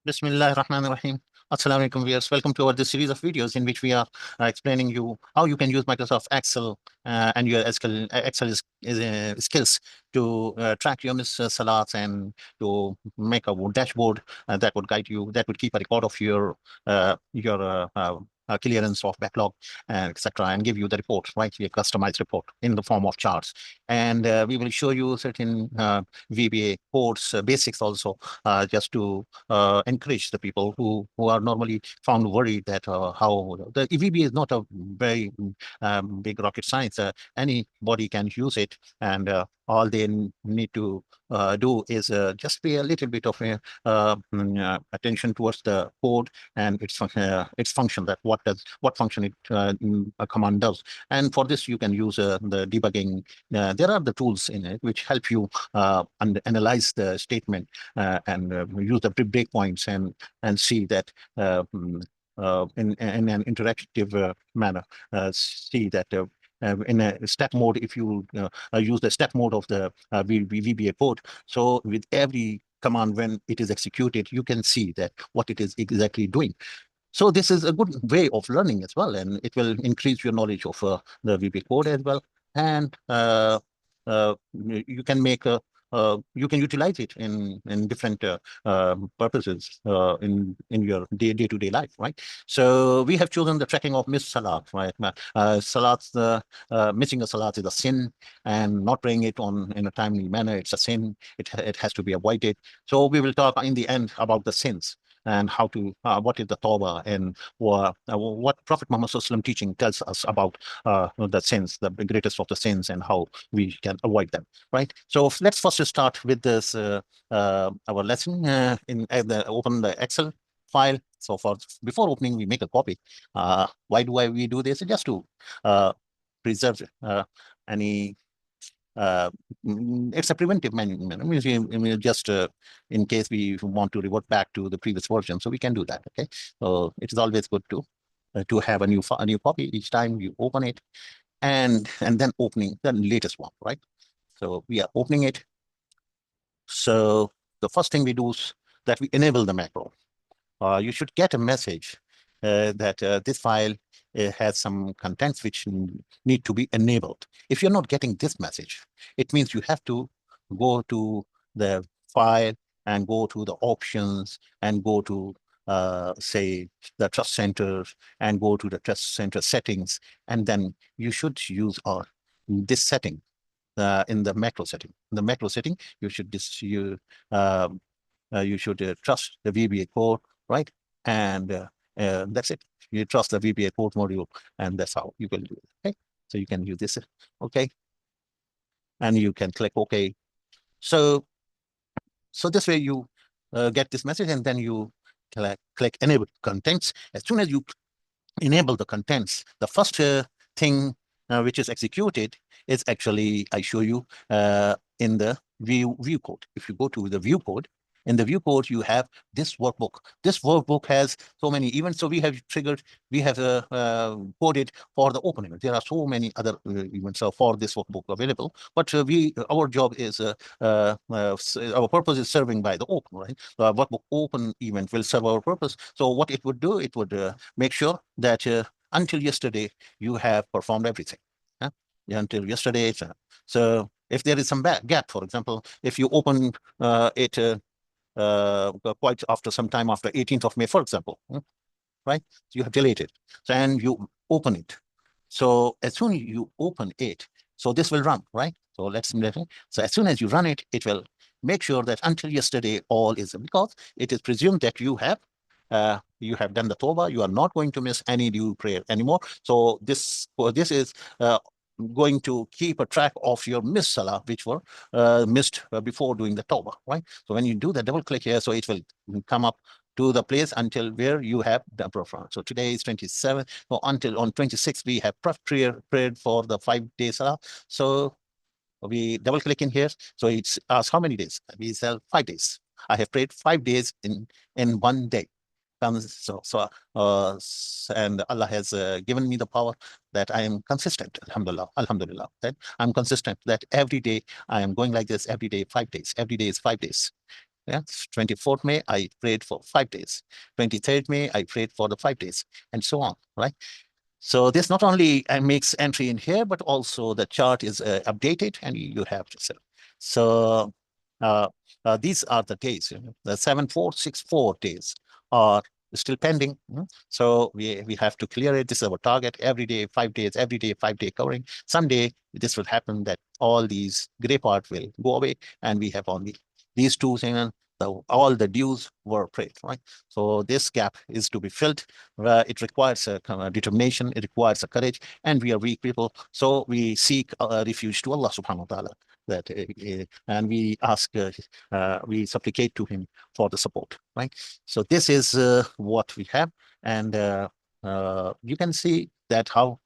Bismillah ar-Rahman ar-Rahim. Assalamu alaikum viewers. Welcome to our this series of videos in which we are explaining you how you can use Microsoft Excel and your Excel skills to track your salats and to make a dashboard that would guide you, that would keep a record of your clearance of backlog, etc., and give you the report, right? Your customized report in the form of charts. And we will show you certain VBA codes, basics also, just to encourage the people who are normally found worried that how the EVB is not a very big rocket science. Anybody can use it, and all they need to do is just pay a little bit of attention towards the code and its function. That what function a command does. And for this, you can use the debugging. There are the tools in it which help you analyze the statement and use the breakpoints and see that in an interactive manner, see that in a step mode, if you use the step mode of the VBA code, so with every command when it is executed, you can see that what it is exactly doing. So this is a good way of learning as well, and it will increase your knowledge of the VB code as well. And you can make you can utilize it in different purposes in your day-to-day life, right? So we have chosen the tracking of missed salat, right? Salats, missing a salat is a sin, and not praying it on in a timely manner, it's a sin. It has to be avoided. So we will talk in the end about the sins and how to what is the tawbah and what Prophet Muhammad SAW teaching tells us about the sins, the greatest of the sins, and how we can avoid them. Right. So let's first start with this our lesson in open the Excel file. So before opening, we make a copy. Why do we do this? Just to preserve any it's a preventive management. I mean, just in case we want to revert back to the previous version, so we can do that. Okay, so it is always good to have a new copy each time you open it, and then opening the latest one, right? So we are opening it. So the first thing we do is that we enable the macro. You should get a message that this file has some contents which need to be enabled. If you're not getting this message, it means you have to go to the file and go to the options and go to say the trust center and go to the trust center settings, and then you should use this setting in the macro setting. In the macro setting, you should you should trust the VBA code, right? And that's it. You trust the VBA code module, and that's how you will do it. Okay, so you can use this. Okay, and you can click OK. So this way you get this message, and then you click enable contents. As soon as you enable the contents, the first thing which is executed is actually, I show you in the view code. If you go to the view code, in the view code, you have this workbook. This workbook has so many events. So we have coded for the open event. There are so many other events for this workbook available. But our job is, our purpose is serving by the open, right? The workbook open event will serve our purpose. So what it would do, it would make sure that until yesterday, you have performed everything. Yeah, until yesterday. So if there is some gap, for example, if you open it quite after some time after 18th of May, for example, right? You have deleted. So, and you open it. So as soon as you open it, so this will run, right? So so as soon as you run it, it will make sure that until yesterday all is, because it is presumed that you have done the Tawbah, you are not going to miss any due prayer anymore. So this is going to keep a track of your missed salah, which were missed before doing the Tawbah, right? So when you do the double click here, so it will come up to the place until where you have the performance. So today is 27. So until on 26th, we have prayed for the 5 days salah. So we double click in here. So it's asks how many days? We say 5 days. I have prayed 5 days in one day. And Allah has given me the power that I am consistent. Alhamdulillah. That I'm consistent. That every day I am going like this. Every day, 5 days. Every day is 5 days. Yeah, 24th May, I prayed for 5 days. 23rd May, I prayed for the 5 days, and so on, right? So this not only makes entry in here, but also the chart is updated and you have to sell. So uh, these are the days. The 7464 days are still pending. So we have to clear it. This is our target every day, 5 days, every day, 5 day covering. Someday this will happen that all these gray part will go away and we have only these two things. All the dues were paid, right? So this gap is to be filled. It requires a determination, it requires a courage, and we are weak people. So we seek refuge to Allah subhanahu wa ta'ala. And we ask, we supplicate to Him for the support, right? So this is what we have. And you can see that how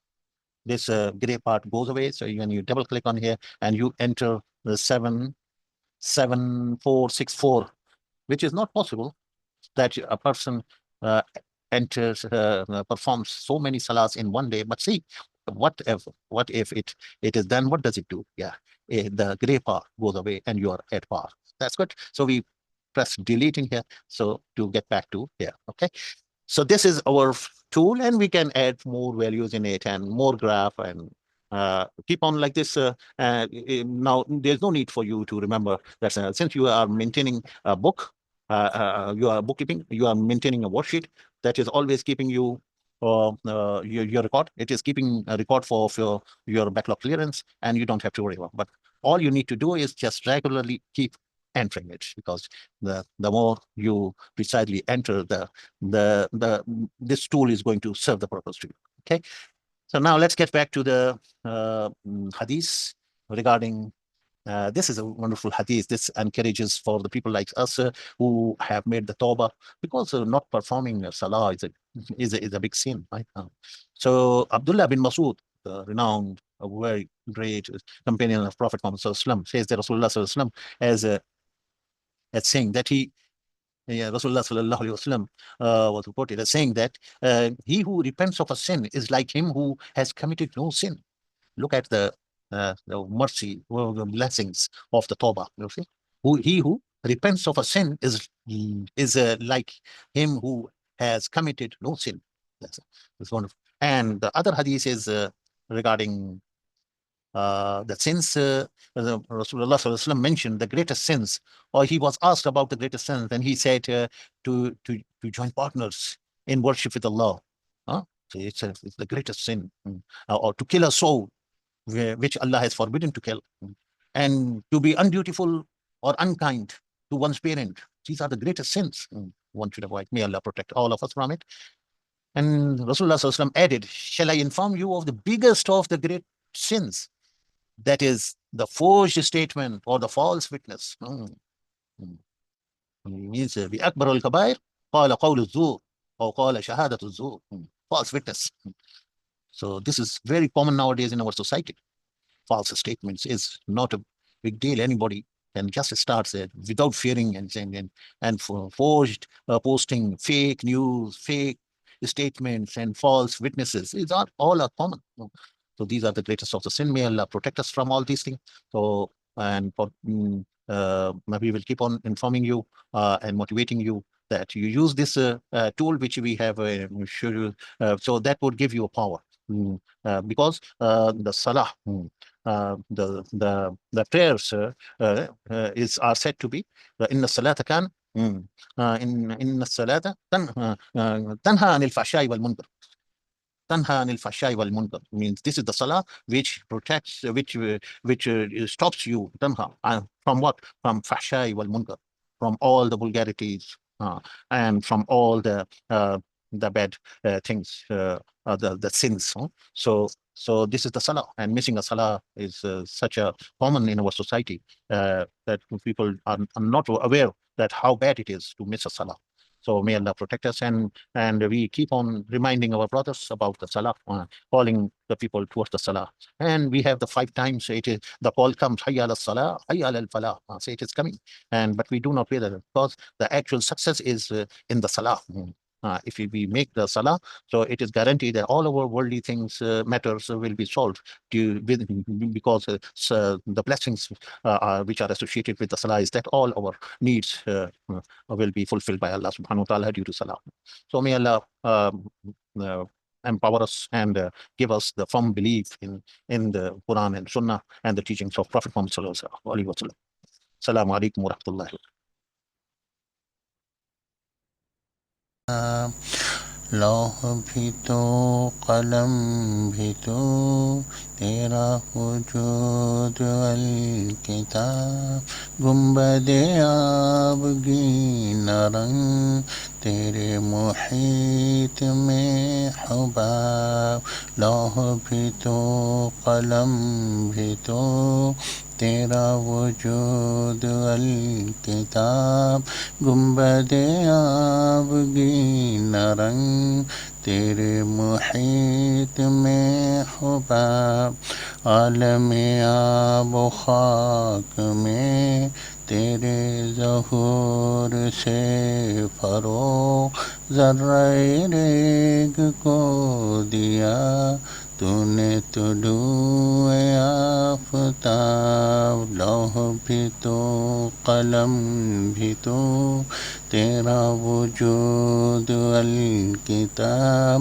this gray part goes away. So when you double click on here and you enter the 77464, which is not possible that a person uh, performs so many salahs in one day. But see, what if it is done? What does it do? Yeah, the gray bar goes away and you are at par. That's good. So we press delete in here. So to get back to here, okay. So this is our tool, and we can add more values in it and more graph and keep on like this. Now, there's no need for you to remember that since you are maintaining a book, you are bookkeeping, you are maintaining a worksheet that is always keeping you your record. It is keeping a record for your backlog clearance, and you don't have to worry about. But all you need to do is just regularly keep entering it, because the more you precisely enter this tool is going to serve the purpose to you. Okay. So now let's get back to the hadith regarding this is a wonderful hadith. This encourages for the people like us who have made the tawbah, because not performing salah is a big sin, right? So Abdullah bin Masud, the renowned, a very great companion of Prophet Muhammad Sallallahu says that Rasulullah Sallallahu as saying that Rasulullah Sallallahu Alaihi Wasallam was reported as saying that he who repents of a sin is like him who has committed no sin. Look at the mercy, the blessings of the Tawbah. You see, he who repents of a sin is like him who has committed no sin. That's wonderful. And the other hadith is regarding that since Rasulullah Sallallahu Alaihi Wasallam mentioned the greatest sins, or he was asked about the greatest sins, and he said to join partners in worship with Allah. So it's the greatest sin, or to kill a soul which Allah has forbidden to kill, and to be undutiful or unkind to one's parent. These are the greatest sins one should avoid. May Allah protect all of us from it. And Rasulullah Sallallahu Alaihi Wasallam added, shall I inform you of the biggest of the great sins? That is the forged statement or the false witness. Means بأكبر الكبائر قال قول الزور أو قال شهادة الزور. False witness. So this is very common nowadays in our society. False statements is not a big deal. Anybody can just start it without fearing and for forged posting fake news, fake statements, and false witnesses. These are all are common. So these are the greatest of the sin. May Allah protect us from all these things. So, and for we will keep on informing you and motivating you that you use this tool which we have so that would give you a power. Because the salah, the prayers are said to be in the salata kan in the salata tanha anil fahsha'i wal munkar. Tanha anil fahsha'i wal munkar means this is the salah which protects, which stops you tanha from what? From fahsha'i wal munkar, from all the vulgarities and from all the bad things, the sins. So this is the salah, and missing a salah is such a common in our society that people are not aware that how bad it is to miss a salah. So may Allah protect us, and we keep on reminding our brothers about the salah, calling the people towards the salah. And we have the 5 times the call comes, hayya ala salah, hayya ala falah. Say it is coming, but we do not pay that, because the actual success is in the salah. if we make the salah, so it is guaranteed that all our worldly things matters will be solved because the blessings which are associated with the salah is that all our needs will be fulfilled by Allah subhanahu wa ta'ala due to salah. So may Allah uh, empower us and give us the firm belief in the Quran and Sunnah and the teachings of Prophet Muhammad sallallahu alaihi wasallam. Assalamu alaikum wa rahmatullahi. لوح بھی تو قلم بھی تو تیرا وجود الکتاب گنبد آبگین رنگ تیرے محیط میں حباب لوح بھی تو قلم بھی تو تیرا وجود الکتاب گنبد آبگین رنگ تیرے محیط میں حباب عالم آب و خاک میں تیرے ظہور سے فروغ ذرہ ریگ کو دیا تو نے طلوع آفتاب لوح بھی تو قلم بھی تو تیرا وجود الکتاب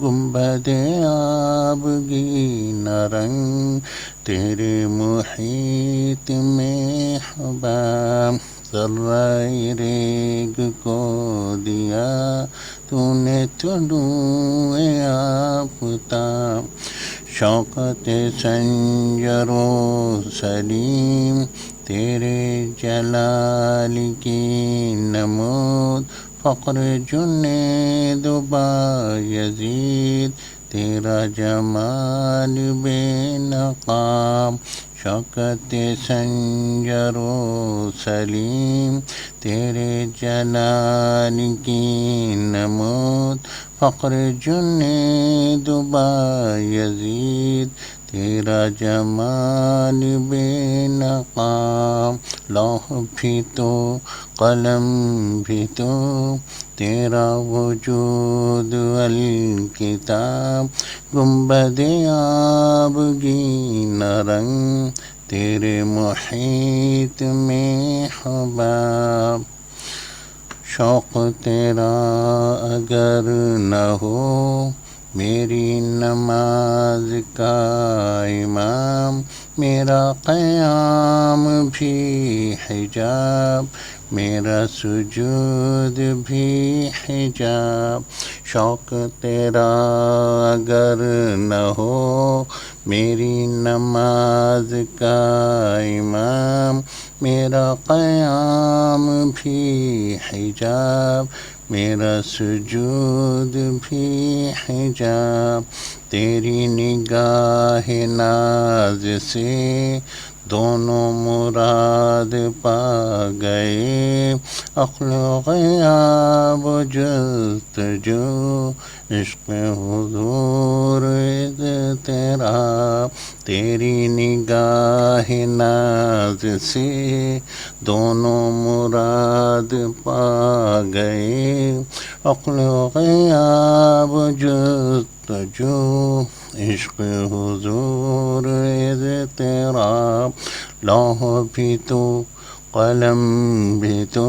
گنبد آبگین رنگ تیرے محیط میں حباب ذرہ ریگ کو دیا تو نے طلوع آفتاب شوکت سنجر و سلیم تیرے جلال کی نمود فقر جنید و بایزید تیرا جمال بے نقاب شوکت سنجر و سلیم تیرے جلال کی نمود فقر جنید و بایزید تیرا جمال بے نقاب لوح بھی تو قلم بھی تو تیرا وجود الکتاب گنبد آبگین رنگ تیرے محیط میں حباب شوق تیرا اگر نہ ہو میری نماز کا امام میرا قیام بھی حجاب میرا سجود بھی حجاب شوق تیرا اگر نہ ہو میری نماز کا امام میرا قیام بھی حجاب میرا سجود بھی حجاب تیری نگاہ ناز سے دونوں مراد پا گئے عقل و غیاب و جستجو عشق حضور اضطراب تیری نگاہ ناز سے دونوں مراد پا گئے عقل و غیاب و جستجو عشق حضور اضطراب لوح بھی تو قلم بھی تو